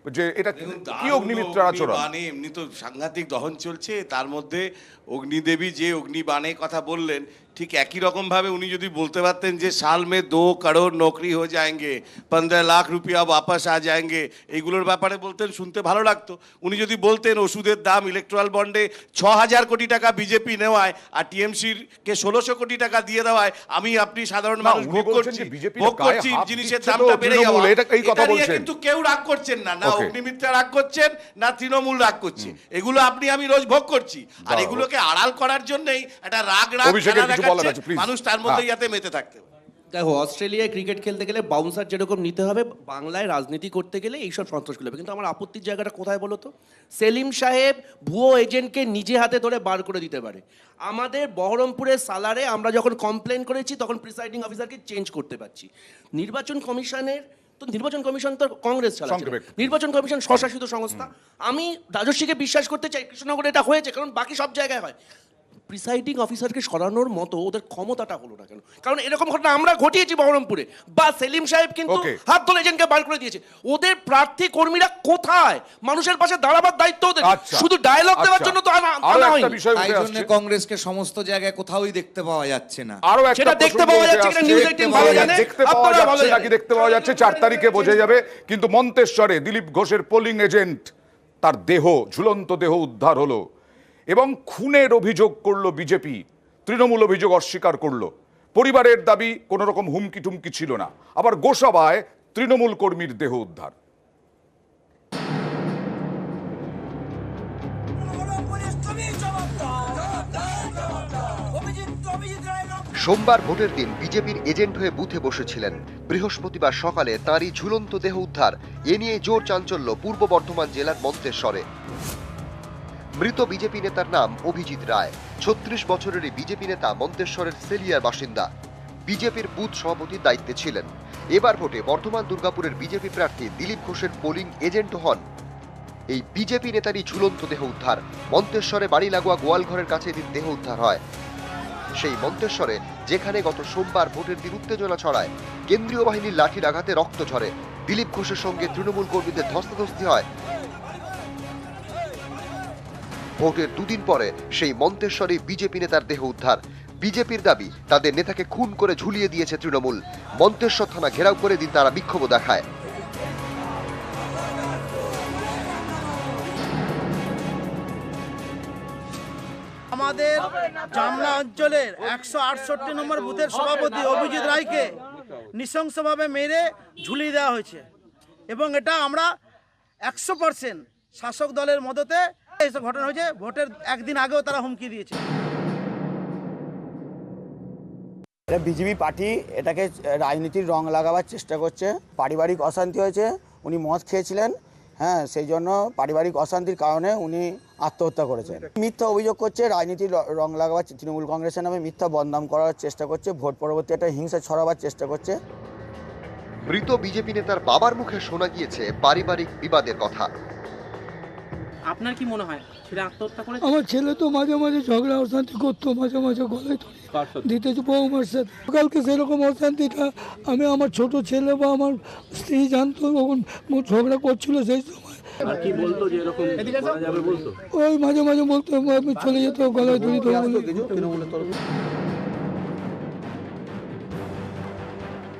যে এটা কি অগ্নিমিত্রার আচরণ? অগ্নিবাণে এমনি তো সাংঘাতিক দহন চলছে, তার মধ্যে অগ্নিদেবী যে অগ্নিবাণের কথা বললেন, ঠিক একই রকম ভাবে উনি যদি বলতে পারতেন যে সাল মে 2 কারোর নৌকরি হয়ে যায়গে, 15 লাখ রুপিয়া বাপাস আ যায়গে, এইগুলোর ব্যাপারে বলতেন, শুনতে ভালো লাগতো। উনি যদি বলতেন ওষুধের দাম ইলেকট্রাল বন্ডে 6,000 কোটি টাকা বিজেপি নেওয়ায় আর টিএমসির কে 1600 কোটি টাকা দিয়ে দেওয়ায় আমি আপনি সাধারণ মানুষ ভোগ করছি জিনিসের দামটা বেড়ে যাওয়া, এটা নিয়ে কিন্তু কেউ রাগ করছেন না, না অগ্নিমিত্রা রাগ করছেন, না তৃণমূল রাগ করছে। এগুলো আপনি আমি রোজ ভোগ করছি, আর এগুলোকে আড়াল করার জন্যই একটা রাগ মানুষ তার মধ্যে যাতে মেতে থাকতে পারে। দেখো, অস্ট্রেলিয়ায় ক্রিকেট খেলতে গেলে বাউন্সার যেরকম নিতে হবে, বাংলায় রাজনীতি করতে গেলে এইসব সন্ত্রাসগুলো হবে। কিন্তু আমার আপত্তির জায়গাটা কোথায় বলো তো? সেলিম সাহেব ভুয়ো এজেন্টকে নিজে হাতে ধরে বার করে দিতে পারে। আমাদের বহরমপুরের সালারে আমরা যখন কমপ্লেন করেছি তখন প্রিসাইডিং অফিসারকে চেঞ্জ করতে পারছি। নির্বাচন কমিশনের তো নির্বাচন কমিশন তো কংগ্রেস চালাচ্ছে, নির্বাচন কমিশন স্বশাসিত সংস্থা। আমি রাজস্বীকে বিশ্বাস করতে চাই কৃষ্ণনগরে এটা হয়েছে, কারণ বাকি সব জায়গায় হয়। প্রিসাইডিং অফিসারকে সরানোর মতো ওদের ক্ষমতাটা হলো না কেন? কারণ এরকম ঘটনা আমরা ঘটিয়েছি বহরমপুরে, বা সেলিম সাহেব কিন্তু হাত ধরে এজেন্টকে বার করে দিয়েছে। ওদের প্রার্থী কর্মীরা কোথায়? মানুষের পাশে দাঁড়াবার দায়িত্ব ওদের, শুধু ডায়লগ দেওয়ার জন্য তো আনা হয়। তাই জন্য কংগ্রেসকে সমস্ত জায়গায় কোথাওই দেখতে পাওয়া যাচ্ছে না। আরো একটা দেখতে পাওয়া যাচ্ছে কিনা নিউজ 18 ভালো জানে, দেখতে পাওয়া যাচ্ছে নাকি দেখতে পাওয়া যাচ্ছে 4 তারিখে বোঝা যাবে। কিন্তু মন্তেশ্বরে দিলীপ ঘোষের পোলিং এজেন্ট, তার দেহ, ঝুলন্ত দেহ উদ্ধার হলো এবং খুনের অভিযোগ করলো বিজেপি। তৃণমূল অভিযোগ অস্বীকার করলো। পরিবারের দাবি কোনো রকম হুমকি টুমকি ছিল না। আবার গোসাবায় তৃণমূল কর্মীর দেহ উদ্ধার। সোমবার ভোটের দিন বিজেপির এজেন্ট হয়ে বুথে বসেছিলেন। বৃহস্পতিবার সকালে তাঁরই ঝুলন্ত দেহ উদ্ধার। এ নিয়ে জোর চাঞ্চল্য পূর্ব বর্ধমান জেলার মন্তেশ্বরে। মৃত বিজেপি নেতার নাম অভিজিৎ রায়। 36 বছরের এই বিজেপি নেতা মন্তেশ্বরের সেলিয়ার বাসিন্দা। বিজেপির বুথ সভাপতির দায়িত্বে ছিলেন। এবার ভোটে বর্ধমান দুর্গাপুরের বিজেপি প্রার্থী দিলীপ ঘোষের পোলিং এজেন্ট হন। এই বিজেপি নেতারই ঝুলন্ত দেহ উদ্ধার। মন্তেশ্বরে বাড়ি লাগোয়া গোয়ালঘরের কাছে এদিন দেহ উদ্ধার হয়। সেই মন্তেশ্বরে যেখানে গত সোমবার ভোটের দিন উত্তেজনা ছড়ায়, কেন্দ্রীয় বাহিনীর লাঠির আঘাতে রক্ত ঝরে, দিলীপ ঘোষের সঙ্গে তৃণমূল কর্মীদের ধস্তাধস্তি হয়। ভোটের দুদিন পরে সেই মন্তেশ্বরে বিজেপি নেতার দেহ উদ্ধার। বিজেপির দাবি তাদের নেতাকে খুন করে ঝুলিয়ে দিয়েছে তৃণমূল। মন্তেশ্বর থানা ঘেরাও করে দিন তারা বিক্ষোভ দেখায়। আমাদের জামলা অঞ্চলের 168 নম্বর বুথের সভাপতি অভিজিৎ রায়কে নৃশংসভাবে মেরে ঝুলিয়ে দেওয়া হয়েছে এবং এটা আমরা 100% শাসক দলের মদতে এইসব ঘটনা হয়েছে। ভোটের একদিন আগেও তারা হুমকি দিয়েছে। বিজেপি পার্টি এটাকে রাজনীতির রং লাগাবার চেষ্টা করছে। পারিবারিক অশান্তি হয়েছে, উনি মদ খেয়েছিলেন, হ্যাঁ, সেই জন্য পারিবারিক অশান্তির কারণে উনি আত্মহত্যা করেছেন। মিথ্যা অভিযোগ করছে, রাজনীতির রং লাগাবার, তৃণমূল কংগ্রেসের নামে মিথ্যা বদনাম করার চেষ্টা করছে, ভোট পরবর্তী একটা হিংসা ছড়াবার চেষ্টা করছে। মৃত বিজেপি নেতার বাবার মুখে শোনা গিয়েছে পারিবারিক বিবাদের কথা। আপনার কি মনে হয় ছেলে আত্মহত্যা করেছে? আমার ছেলে তো মাঝে মাঝে ঝগড়া অশান্তি করতো, মাঝে মাঝে গলায় দিতে বৌমার সাথে। কালকে সেরকম অশান্তিটা আমি, আমার ছোট ছেলে বা আমার স্ত্রী জানতো, তখন ঝগড়া করছিল সেই সময়। আর কি বলতো যে এরকম করা যাবে বলতো? ওই মাঝে মাঝে বলতো আমি চলে যেত, গলায় ধরিত।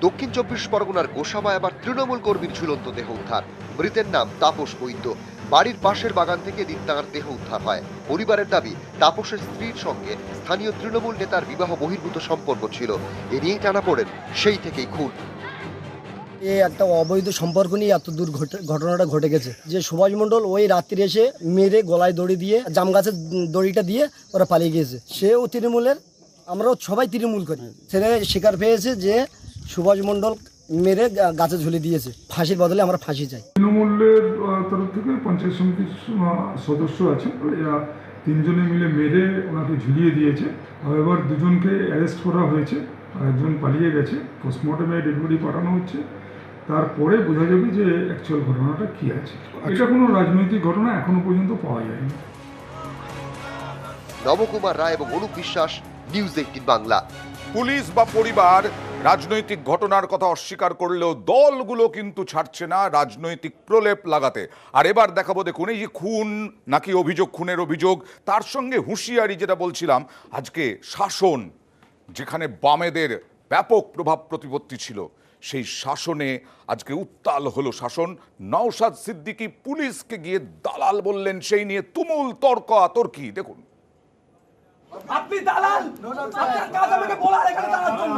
দক্ষিণ 24 পরগনার গোসাবায় আবার তৃণমূল কর্মীর ঝুলন্ত দেহ উদ্ধার। মৃতের নাম তাপস বৈদ্য। বাড়ির পাশের বাগান থেকে দিন তাঁর দেহ উদ্ধার হয়। পরিবারের দাবি তাপসের স্ত্রীর সঙ্গে স্থানীয় তৃণমূল নেতার বিবাহ বহির্ভূত সম্পর্ক ছিল। এ নিয়েই টানাপোড়েন, সেই থেকেই খুন। এই একটা অবৈধ সম্পর্ক নিয়ে এত দূর ঘটনাটা ঘটে গেছে যে সুভাষ মণ্ডল ওই রাত্রি এসে মেরে গলায় দড়ি দিয়ে, জাম গাছের দড়িটা দিয়ে ওরা পালিয়ে গিয়েছে। সেও তৃণমূলের, আমরাও সবাই তৃণমূল করি। সেখানে স্বীকার পেয়েছে যে সুভাষ মণ্ডল মেরে গাছে ঝুলে দিয়েছে। ফাঁসির বদলে আমরা ফাঁসি চাই। তৃণমূলের তরফ থেকে পঞ্চায়েত সমিতির সদস্য আছেন, এরা 3 জনে মিলে মেরে ওনাকে ঝুলিয়ে দিয়েছে। এবার 2 জনকে অ্যারেস্ট করা হয়েছে, একজন পালিয়ে গেছে। পোস্টমর্টমে ডেড বডি পাঠানো হচ্ছে, তারপরে বোঝা যাবে যে অ্যাকচুয়াল ঘটনাটা কি আছে। এটা কোনো রাজনৈতিক ঘটনা এখনো পর্যন্ত পাওয়া যায়নি। নবকুমার রায় এবং অনুপ বিশ্বাস, নিউজ 18 বাংলা। পুলিশ বা পরিবার রাজনৈতিক ঘটনার কথা অস্বীকার করলেও দলগুলো কিন্তু ছাড়ছে না রাজনৈতিক প্রলেপ লাগাতে। আর এবার দেখাবো, দেখুন এই যে খুন নাকি অভিযোগ, খুনের অভিযোগ, তার সঙ্গে হুঁশিয়ারি যেটা বলছিলাম, আজকে শাসন যেখানে বামেদের ব্যাপক প্রভাব প্রতিপত্তি ছিল, সেই শাসনে আজকে উত্তাল হলো শাসন। নওশাদ সিদ্দিকী পুলিশকে গিয়ে দালাল বললেন, সেই নিয়ে তুমুল তর্কাতর্কি। দেখুন। আপনি দালাল, আপনার কাজ আমাকে বলার এখানে দালাল জন্য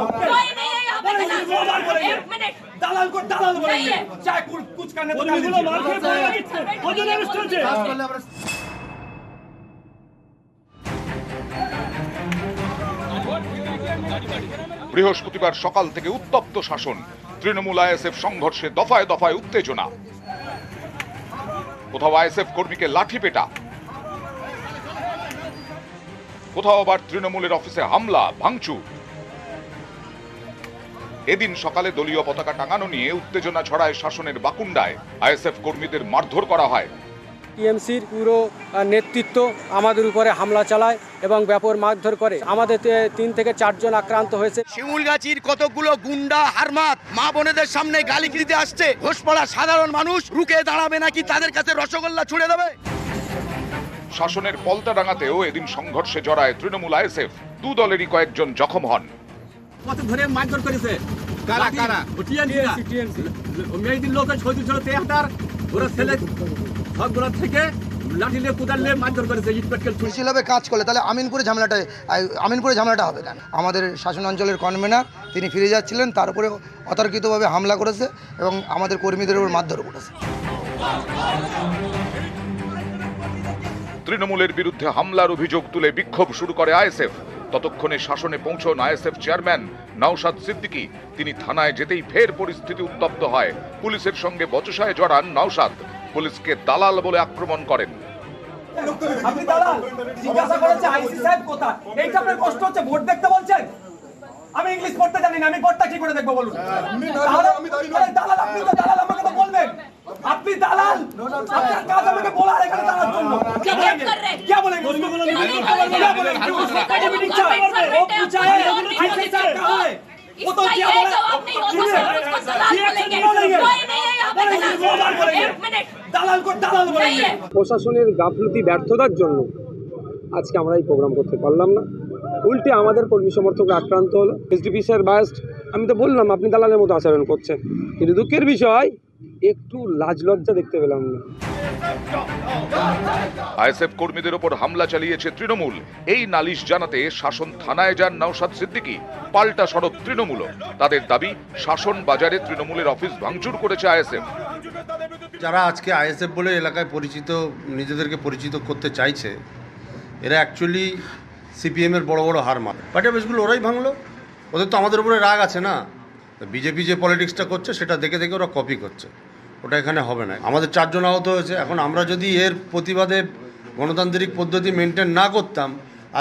দালাল করে দালাল বলেন চাই কুছ করনে তো গুলো মার খেয়ে পড়ে গেছে ওজন অ্যারেস্ট হয়েছে। বৃহস্পতিবার সকাল থেকে উত্তপ্ত শাসন, তৃণমূল আইএসএফ সংঘর্ষে দফায় দফায় উত্তেজনা, কোথাও আইএসএফ কর্মীকে লাঠি পেটা, কোথাও আবার তৃণমূলের অফিসে হামলা ভাঙচুর। এদিন সকালে দলীয় পতাকা টাঙানো নিয়ে উত্তেজনা ছড়ায় শাসনের বাকুন্ডায়, আইএসএফ কর্মীদের মারধর করা হয়। টিএমসির পুরো নেতৃত্ব আমাদের উপরে হামলা চালায় এবং ব্যাপক মারধর করে। আমাদের 3 থেকে 4 জন আক্রান্ত হয়েছে। শিমুলগাছির কতগুলো গুন্ডা হারমাত মা বোনেদের সামনে গালি দিতে আসছে, ঘোষপাড়া সাধারণ মানুষ রুখে দাঁড়াবে নাকি তাদের কাছে রসগোল্লা ছুড়ে দেবে? শাসনের পলতাডাঙ্গাতেও এদিন সংঘর্ষে জড়ায় তৃণমূল আইএসএফ, দু দলেরই কয়েকজন জখম হন। কত ধরে মারধর করেছে? কারা কারা? টিএমসি মেয়েদের লোকের ছবি ছিল 73, ওরা ছেলে সবগুলো থেকে লাঠি নিয়ে কোদাল নিয়ে মারধর করেছে, ইটপাটকেল সুশীলভাবে কাজ করলে তাহলে আমিনপুরে ঝামেলাটা হবে কেন? আমাদের শাসন অঞ্চলের কনভেনার তিনি ফিরে যাচ্ছিলেন, তার উপরে অতর্কিতভাবে হামলা করেছে এবং আমাদের কর্মীদের উপর মারধর করেছে। তৃণমূলের বিরুদ্ধে হামলার অভিযোগ তুলে বিক্ষোভ শুরু করে আইএসএফ। ততক্ষণে শাসনে পৌঁছন আইএসএফ চেয়ারম্যান নওশাদ সিদ্দিকী। তিনি থানায় যেতেই ফের পরিস্থিতি উত্তপ্ত হয়। পুলিশের সঙ্গে বচসায় জড়ান নওশাদ, পুলিশকে দালাল বলে আক্রমণ করেন। আপনি দালাল, জিজ্ঞাসা করেছে আইসি সাহেব কোথায়? এইটা আপনার কষ্ট হচ্ছে, ভোট দেখতে বলছেন? আমি ইংলিশ পড়তে জানি না, আমি ভোটটা কি করে দেখবো বলুন? দালাল, আপনি তো দালাল, আমাকে তো বলবেন আপনি দালাল, আপনার কাজ আমাকে বলার এখানে দালাল জন্য क्या बोलेंगे? क्या बोलेंगे? वो पूछा है आईसी साहब कहाँ है? वो तो क्या बोलेंगे? দালাল को দালাল बोलेंगे। প্রশাসনের গাফলতি ব্যর্থতার জন্য আজকে আমরা এই প্রোগ্রাম করতে পারলাম না, উল্টে আমাদের কর্মী সমর্থকরা আক্রান্ত হলো। এসডিপি স্যার বায়াস্ট, আমি তো বললাম আপনি দালালের মতো আচরণ করছেন, কিন্তু দুঃখের বিষয় একটু লাজ লজ্জা দেখতে পেলাম না। আইএসএফ কর্মীদের ওপর হামলা চালিয়েছে তৃণমূল, এই নালিশ জানাতে শাসন থানায় যান নওশাদ সিদ্দিকী। পাল্টা সরব তৃণমূল, তাদের দাবি শাসন বাজারে তৃণমূলের অফিস ভাঙচুর করেছে আইএসএফ। যারা আজকে আইএসএফ বলে এলাকায় নিজেদেরকে পরিচিত করতে চাইছে, এরা অ্যাকচুয়ালি সিপিএমের বড় বড় হারমাত। পার্টি অফিসগুলো ওরাই ভাঙলো, ওদের তো আমাদের উপরে রাগ আছে না। বিজেপি যে পলিটিক্সটা করছে সেটা দেখে দেখে ওরা কপি করছে, ওটা এখানে হবে না। আমাদের 4 জন আহত হয়েছে। এখন আমরা যদি এর প্রতিবাদে গণতান্ত্রিক পদ্ধতি মেনটেন না করতাম,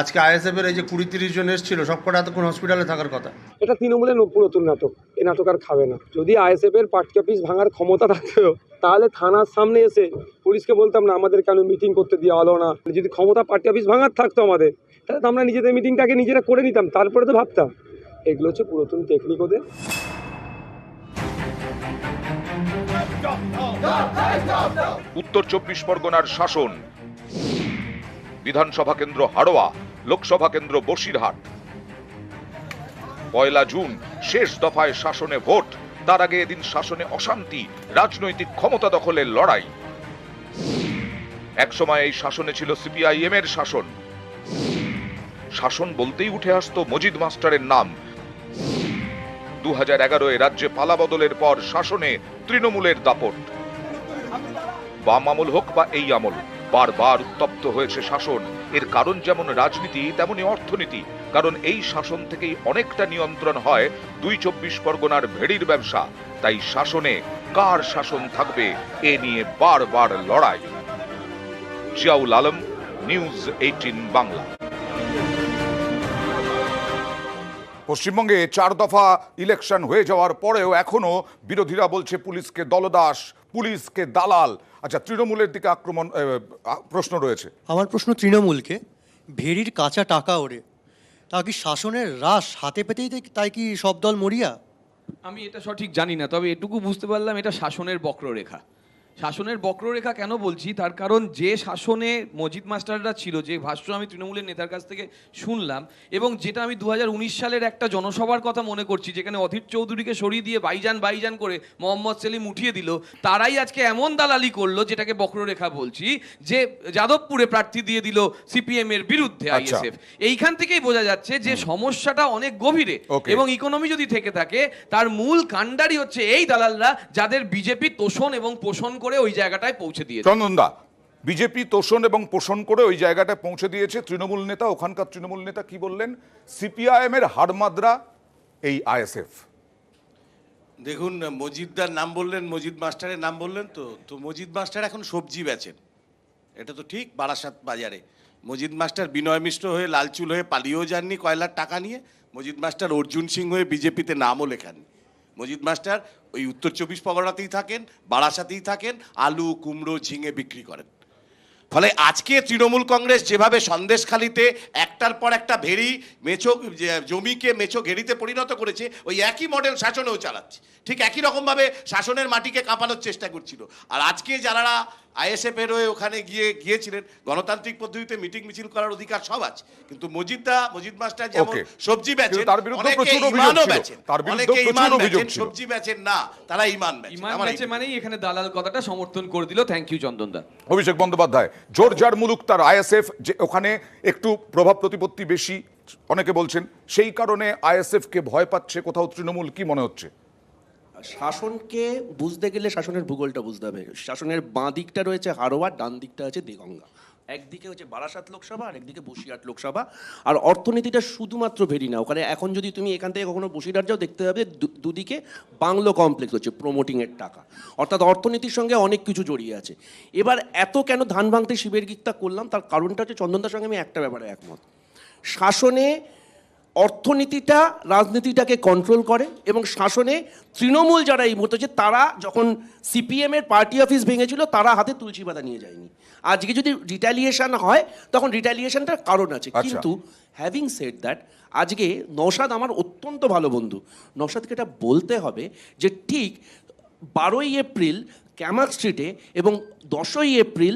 আজকে আইএসএফের এই যে 20-30 জন এসেছিল সবকটা এতক্ষণ হসপিটালে থাকার কথা। এটা তৃণমূলের নতুন নাটক, এই নাটক আর খাবে না। যদি আইএসএফের পার্টি অফিস ভাঙার ক্ষমতা থাকতো তাহলে থানার সামনে এসে পুলিশকে বলতাম না আমাদের কেন মিটিং করতে দেওয়া হলো না। যদি ক্ষমতা পার্টি অফিস ভাঙার থাকতো আমাদের, তাহলে তো আমরা নিজেদের মিটিংটাকে নিজেরা করে নিতাম, তারপরে তো ভাবতাম। এগুলো হচ্ছে পুরাতন টেকনিক ওদের। উত্তর 24 পরগনার শাসন, বিধানসভা কেন্দ্র হাড়োয়া, লোকসভা কেন্দ্র বসিরহাট। 1 জুন শেষ দফায় শাসনে ভোট, তার আগে এদিন শাসনে অশান্তি, রাজনৈতিক ক্ষমতা দখলের লড়াই। একসময় এই শাসনে ছিল সিপিআইএম এর শাসন। শাসন বলতেই উঠে আসতো মজিদ মাস্টারের নাম। 2011-এ রাজ্যে পালা বদলের পর শাসনে তৃণমূলের দাপট। বাম আমল হোক বা এই আমল, বারবার উত্তপ্ত হয়েছে শাসন। এর কারণ যেমন রাজনীতি তেমনি অর্থনীতি, কারণ এই শাসন থেকেই অনেকটা নিয়ন্ত্রণ হয় 2-24 পরগনার ভেড়ির ব্যবসা। তাই শাসনে কার শাসন থাকবে এ নিয়ে বারবার লড়াই। জিয়াউল আলম, নিউজ 18 বাংলা। পশ্চিমবঙ্গে 4 দফা ইলেকশন হয়ে যাওয়ার পরেও এখনো বিরোধীরা বলছে পুলিশকে দলদাস, পুলিশকে দালাল। আচ্ছা, তৃণমূলের দিকে প্রশ্ন রয়েছে। আমার প্রশ্ন তৃণমূলকে, ভেড়ির কাঁচা টাকা ওরে তা কি শাসনের রাশ হাতে পেতেই তাই কি সব দল মরিয়া? আমি এটা সঠিক জানি না, তবে এটুকু বুঝতে পারলাম এটা শাসনের বক্ররেখা। শাসনের বক্ররেখা কেন বলছি, তার কারণ যে শাসনে মজিদ মাস্টাররা ছিল, যে ভাষ্য আমি তৃণমূলের নেতার কাছ থেকে শুনলাম, এবং যেটা আমি 2019 সালের একটা জনসভার কথা মনে করছি, যেখানে অধীর চৌধুরীকে সরিয়ে দিয়ে বাইজান করে মোহাম্মদ সেলিম উঠিয়ে দিল, তারাই আজকে এমন দালালি করলো, যেটাকে বক্ররেখা বলছি, যে যাদবপুরে প্রার্থী দিয়ে দিল সিপিএম এর বিরুদ্ধে আইএসএফ। এইখান থেকেই বোঝা যাচ্ছে যে সমস্যাটা অনেক গভীরে, এবং ইকোনমি যদি থেকে থাকে তার মূল কাণ্ডারি হচ্ছে এই দালালরা, যাদের বিজেপি তোষণ এবং পোষণ করে ওই জায়গাটায় পৌঁছে দিয়েছে। চন্দনদা, বিজেপি তোষণ এবং পোষণ করে ওই জায়গাটায় পৌঁছে দিয়েছে। তৃণমূল নেতা, ওখানকার তৃণমূল নেতা কি বললেন? সিপিআইএম এর হাড়মাদ্রা এই আইএসএফ। দেখুন, মজিদদার নাম বললেন, মজিদ মাস্টারের নাম বললেন, তো মজিদ মাস্টার এখন সবজি বেচেন, এটা তো ঠিক। বারাসাত বাজারে মজিদ মাস্টার বিনয় মিশ্র হয়ে লালচুল হয়ে পালিয়েও যাননি কয়লার টাকা নিয়ে। মজিদ মাস্টার অর্জুন সিং হয়ে বিজেপিতে নামও লেখাননি। মজিদ মাস্টার ওই উত্তর 24 পরগনাতেই থাকেন, বারাসাতেই থাকেন, আলু কুমড়ো ঝিঙে বিক্রি করেন। ফলে আজকে তৃণমূল কংগ্রেস যেভাবে সন্দেশখালিতে একটার পর একটা ভেড়ি জমিকে মেছো ঘেরিতে পরিণত করেছে, ওই একই মডেল শাসনেও চালাচ্ছে। ঠিক একই রকমভাবে শাসনের মাটিকে কাঁপানোর চেষ্টা করছিল। আর আজকে যারা আইএসএফ এর হয়ে ওখানে গিয়েছিলেন, গণতান্ত্রিক পদ্ধতিতে মিটিং মিছিল করার অধিকার সব আছে, কিন্তু মজিদ মাস্টার যেমন সবজি বেচেন, অনেকে ইমানও বেচেন, অনেকে ইমান বেচেন, সবজি বেচেন না, তারা ইমান বেচেন। মানেই এখানে দালাল কথাটা সমর্থন করে দিল। থ্যাংক ইউ চন্দনদা। অভিষেক বন্দ্যোপাধ্যায়, জোরজার মুলুক তার আইএসএফ, যে ওখানে একটু প্রভাব প্রতিপত্তি বেশি অনেকে বলছেন, সেই কারণে আইএসএফ কে ভয় পাচ্ছে কোথাও তৃণমূল, কি মনে হচ্ছে? শাসনকে বুঝতে গেলে শাসনের ভূগোলটা বুঝতে হবে। শাসনের বাঁ দিকটা রয়েছে হারোয়া, ডান দিকটা আছে দেগঙ্গা। একদিকে হচ্ছে বারাসাত লোকসভা আর একদিকে বসিরহাট লোকসভা। আর অর্থনীতিটা শুধুমাত্র ভেরি না, ওখানে এখন যদি তুমি এখান থেকে কখনো বসিরহাট যাও, দেখতে পাবে দুদিকে বাংলো কমপ্লেক্স হচ্ছে, প্রমোটিংয়ের টাকা। অর্থাৎ অর্থনীতির সঙ্গে অনেক কিছু জড়িয়ে আছে। এবার এত কেন ধান ভাঙতে শিবের গীতটা করলাম, তার কারণটা হচ্ছে চন্দনদার সঙ্গে আমি একটা ব্যাপারে একমত। শাসনে অর্থনীতিটা রাজনীতিটাকে কন্ট্রোল করে, এবং শাসনে তৃণমূল যারা এই মুহূর্তে হচ্ছে, তারা যখন সিপিএম এর পার্টি অফিস ভেঙেছিল, তারা হাতে তুলসী পাতা নিয়ে যায়নি। আজকে যদি রিটালিয়েশন হয়, তখন রিটালিয়েশনটার কারণ আছে। কিন্তু হ্যাভিং সেড দ্যাট, আজকে নওশাদ আমার অত্যন্ত ভালো বন্ধু, নওশাদকে এটা বলতে হবে যে ঠিক 12ই এপ্রিল ক্যামাক স্ট্রিটে এবং 10ই এপ্রিল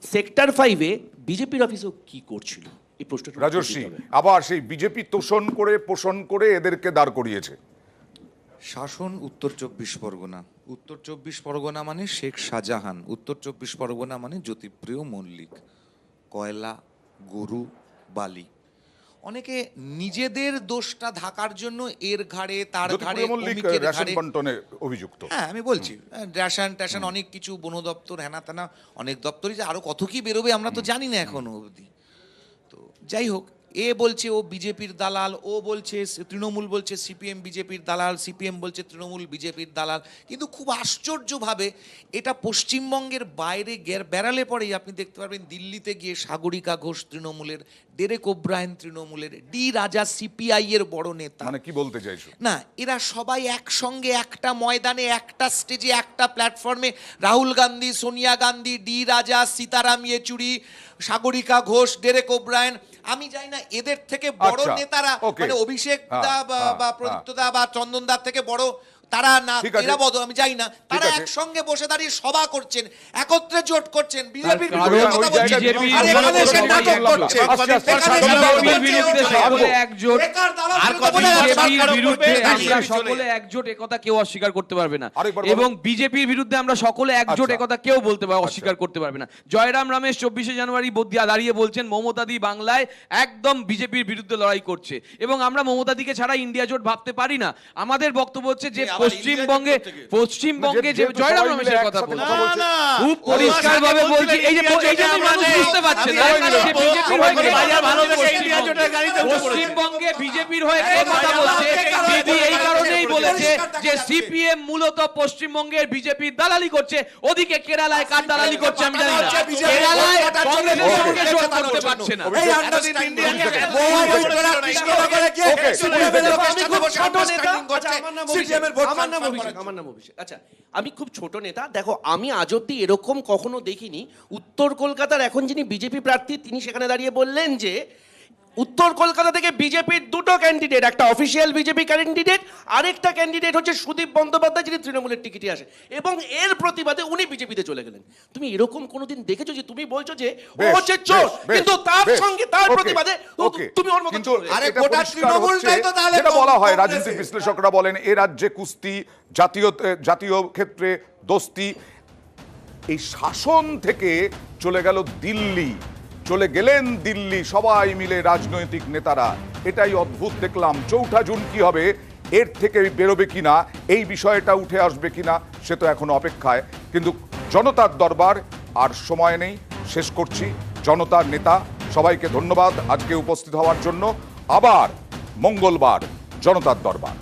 সেক্টর 5-এ বিজেপির অফিসেও কি করছিল, এই প্রশ্নটা রাজর্ষি আবার সেই বিজেপি তোষণ করে পোষণ করে এদেরকে দাঁড় করিয়েছে। শাসন উত্তর 24 পরগনা, উত্তর 24 পরগনা মানে শেখ শাহজাহান, উত্তর 24 পরগনা মানে জ্যোতিপ্রিয় মল্লিক, কয়লা, গরু, বালি। অনেকে নিজেদের দোষটা ঢাকার জন্য এর ঘাড়ে তার ঘাড়ে অভিযুক্ত। হ্যাঁ, আমি বলছি রেশন অনেক কিছু, বন দপ্তর, হেনা তেনা অনেক দপ্তরই, যে আরো কত কি বেরোবে আমরা তো জানি না এখনো অবধি। তো যাই হোক, এ বলছে ও বিজেপির দালাল, ও বলছে তৃণমূল বলছে সিপিএম বিজেপির দালাল, সিপিএম বলছে তৃণমূল বিজেপির দালাল। কিন্তু খুব আশ্চর্যভাবে এটা পশ্চিমবঙ্গের বাইরে বেড়ালে পরেই আপনি দেখতে পারবেন, দিল্লিতে গিয়ে সাগরিকা ঘোষ তৃণমূলের, ডেরেক ওব্রায়েন তৃণমূলের, ডি রাজা সিপিআই এর বড় নেতা। মানে কি বলতে চাইছো? না, এরা সবাই একসঙ্গে একটা ময়দানে, একটা স্টেজে, একটা প্ল্যাটফর্মে, রাহুল গান্ধী, সোনিয়া গান্ধী, ডি রাজা, সীতারাম ইয়েচুরি, সাগরিকা ঘোষ, ডেরেক ওব্রায়েন, আমি জানি না এদের থেকে বড় নেতারা, মানে অভিষেক দা বা প্রদীপ্ত দা বা চন্দন দার থেকে বড় তারা না, এরা বড় আমি জানি না, তারা একসঙ্গে বসে দাঁড়িয়ে সভা করছেন, একত্রে জোট করছেন, বিজেপির বিরুদ্ধে কথা বলছেন, আর এখানে এসে নাটক করছেন, সকলে একজোট, একথা কেউ অস্বীকার করতে পারবে না। এবং বিজেপির বিরুদ্ধে আমরা সকলে একজোট, একথা কেউ বলতে পারবে, অস্বীকার করতে পারবে না। জয়রাম রমেশ 24শে জানুয়ারি দাঁড়িয়ে বলছেন মমতাদি বাংলায় একদম বিজেপির বিরুদ্ধে লড়াই করছে, এবং আমরা মমতাদিকে ছাড়া ইন্ডিয়া জোট ভাবতে পারি না। আমাদের বক্তব্য হচ্ছে যে পশ্চিমবঙ্গে যে জয়রাম রমেশের কথা বলছে, খুব পরিষ্কার ভাবে বলছি, এই যে মানুষ বুঝতে পারছে না, পশ্চিমবঙ্গে বিজেপির হয়ে কথা বলছে, দিদি এই কারণেই বলেছে যে সিপিএম মূলত পশ্চিমবঙ্গের বিজেপির দালালি করছে। ওদিকে কেরালায় কার দালালি করছে আমি জানি না, কেরালায় কংগ্রেসের সঙ্গে জোট করতে পারছে না। আচ্ছা, আমি খুব ছোট নেতা, দেখো আমি আজ অব্দি এরকম কখনো দেখিনি। উত্তর কলকাতার এখন যিনি বিজেপি প্রার্থী, তিনি সেখানে দাঁড়িয়ে বললেন যে উত্তর কলকাতা থেকে বিজেপির দুটো ক্যান্ডিডেট, একটা অফিসিয়াল বিজেপি ক্যান্ডিডেট, আরেকটা ক্যান্ডিডেট হচ্ছে সুদীপ বন্দ্যোপাধ্যায়, যিনি তৃণমূলের টিকিটে আসে, এবং এর প্রতিবাদে উনি বিজেপিতে চলে গেলেন। তুমি এরকম কোনোদিন দেখেছো যে তুমি বলছো যে ও বেশ, হচ্ছে চোর, বেশ, কিন্তু তার বেশ, সঙ্গে তার ওকে, প্রতিবাদে ওকে। তুমি ওর মতো কিন্তু চলে গেলে। আরে এটা গোটা পরিষ্কার তৃণমূলটাই হচ্ছে, তো তাহলে যেটা বলা হয়, কংগ্রেসে। রাজনৈতিক বিশ্লেষকরা বলেন এ রাজ্যে কুস্তি, জাতীয় ক্ষেত্রে দোস্তি, এই শাসন থেকে চলে গেল দিল্লি, চলে গেলেন দিল্লি সবাই মিলে রাজনৈতিক নেতারা। এটাই অদ্ভুত দেখলাম। 4 জুন কি হবে, এর থেকে বেরোবে কিনা, এই বিষয়টা উঠে আসবে কিনা, সে তো এখনো অপেক্ষায়। কিন্তু জনতার দরবার আর সময় নেই, শেষ করছি। জনতার নেতা সবাইকে ধন্যবাদ আজকে উপস্থিত হওয়ার জন্য। আবার মঙ্গলবার জনতার দরবার।